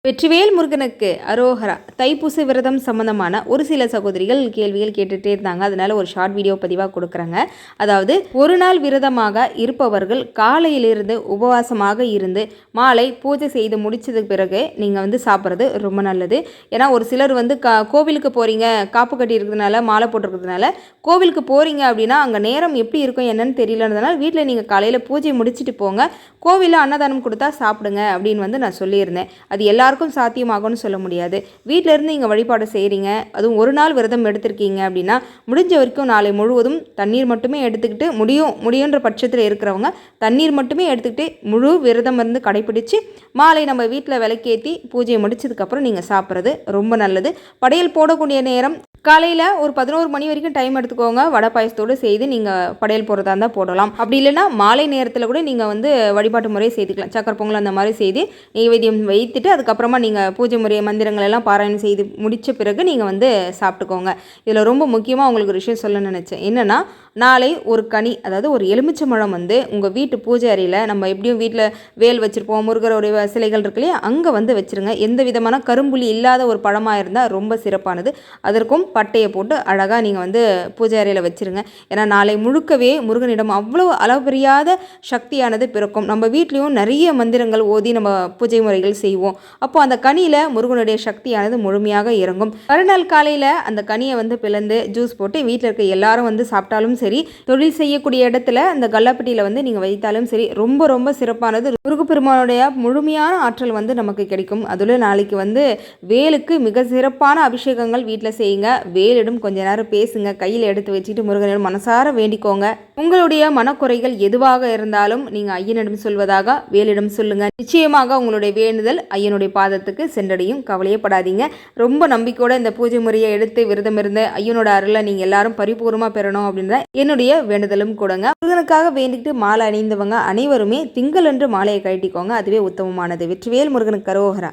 வெற்றிவேல் முருகனுக்கு அரோகரா. தைப்பூச விரதம் சம்பந்தமான ஒரு சில சகோதரிகள் கேள்விகள் கேட்டுகிட்டே இருந்தாங்க. அதனால ஒரு ஷார்ட் வீடியோ பதிவாக கொடுக்குறாங்க. அதாவது ஒரு நாள் விரதமாக இருப்பவர்கள் காலையிலிருந்து உபவாசமாக இருந்து மாலை பூஜை செய்து முடிச்சதுக்கு பிறகு நீங்கள் சாப்பிட்றது ரொம்ப நல்லது. ஏன்னா ஒரு சிலர் கோவிலுக்கு போகிறீங்க, காப்பு கட்டி இருக்கிறதுனால, மாலை போட்டிருக்கிறதுனால கோவிலுக்கு போகிறீங்க அப்படின்னா அங்கே நேரம் எப்படி இருக்கும் என்னன்னு தெரியலன்றதுனால வீட்டில் நீங்கள் காலையில் பூஜை முடிச்சுட்டு போங்க, கோவிலில் அன்னதானம் கொடுத்தா சாப்பிடுங்க அப்படின்னு நான் சொல்லியிருந்தேன். அது எல்லாருக்கும் சாத்தியமாகும்னு சொல்ல முடியாது. வீட்டிலேருந்து நீங்கள் வழிபாடு செய்கிறீங்க, அதுவும் ஒரு நாள் விரதம் எடுத்திருக்கீங்க அப்படின்னா முடிஞ்ச வரைக்கும் நாளை முழுவதும் தண்ணீர் மட்டுமே எடுத்துக்கிட்டு முடியுன்ற பட்சத்தில் இருக்கிறவங்க தண்ணீர் மட்டுமே எடுத்துக்கிட்டு முழு விரதம் இருந்து கடைப்பிடிச்சு மாலை நம்ம வீட்டில் விளக்கேற்றி பூஜையை முடிச்சதுக்கப்புறம் நீங்கள் சாப்பிட்றது ரொம்ப நல்லது. படையல் போடக்கூடிய நேரம் காலையில் ஒரு 11 மணி வரைக்கும் டைம் எடுத்துக்கோங்க. வடை பாயசத்தோடு செய்து நீங்கள் படையல் போடுறதா இருந்தால் போடலாம். அப்படி இல்லைன்னா மாலை நேரத்தில் கூட நீங்கள் வழிபாட்டு முறையை செய்துக்கலாம். சக்கரை பொங்கல் அந்த மாதிரி செய்து நெய்வேத்தியம் வைத்துட்டு அதுக்கப்புறமா நீங்கள் பூஜை முறை மந்திரங்கள் எல்லாம் பாராயணம் செய்து முடித்த பிறகு நீங்கள் சாப்பிட்டுக்கோங்க. இதில் ரொம்ப முக்கியமாக உங்களுக்கு ஒரு விஷயம் சொல்ல நினச்சேன். என்னென்னா, நாளை ஒரு கனி, அதாவது ஒரு எலுமிச்சம்பழம் உங்கள் வீட்டு பூஜை அறையில், நம்ம எப்படியும் வீட்டில் வேல் வச்சுருப்போம், முருகருடைய சிலைகள் இருக்கு இல்லையா, அங்கே வச்சுருங்க. எந்த விதமான கரும்புலி இல்லாத ஒரு பழமாக இருந்தால் ரொம்ப சிறப்பானது. அதற்கும் பட்டையை போட்டு அழகாக நீங்கள் பூஜை அறையில் வச்சுருங்க. ஏன்னா நாளை முழுக்கவே முருகனிடம் அவ்வளோ அளவறியாத சக்தியானது பிறக்கும். நம்ம வீட்லேயும் நிறைய மந்திரங்கள் ஓதி நம்ம பூஜை முறைகள் செய்வோம். அப்போ அந்த கனியில் முருகனுடைய சக்தியானது முழுமையாக இறங்கும். மறுநாள் காலையில் அந்த கனியை பிளந்து ஜூஸ் போட்டு வீட்டில் இருக்க எல்லாரும் சாப்பிட்டாலும் சரி, தொழில் செய்யக்கூடிய இடத்துல அந்த கல்லாப்பட்டியில் நீங்கள் வைத்தாலும் சரி, ரொம்ப ரொம்ப சிறப்பானது. முருகப்பெருமானுடைய முழுமையான ஆற்றல் நமக்கு கிடைக்கும். அதில் நாளைக்கு வேலுக்கு மிக சிறப்பான அபிஷேகங்கள் வீட்டில் செய்யுங்க. வேலிடம் கொஞ்ச நேரம் பேசுங்க, கையில் எடுத்து வச்சுட்டு முருகனிடம் மனசார வேண்டிக்கோங்க. உங்களுடைய மனக்குறைகள் எதுவாக இருந்தாலும் நீங்கள் ஐயனிடம் சொல்வதாக வேலிடம் சொல்லுங்க. நிச்சயமாக உங்களுடைய வேண்டுதல் ஐயனுடைய பாதத்துக்கு சென்றடையும். கவலையப்படாதீங்க. ரொம்ப நம்பிக்கையோட இந்த பூஜை முறையை எடுத்து விரதம் இருந்து ஐயனோட அருளை நீங்கள் எல்லாரும் பரிபூர்ணமாக பெறணும் அப்படின்ற என்னுடைய வேண்டுதலும் கூடங்க. முருகனுக்காக வேண்டிக்கிட்டு மாலை அணிந்தவங்க அனைவருமே திங்களன்று மாலையை கழட்டிக்கோங்க. அதுவே உத்தமமானது. வெற்றிவேல் முருகனுக்கு அரோகரா.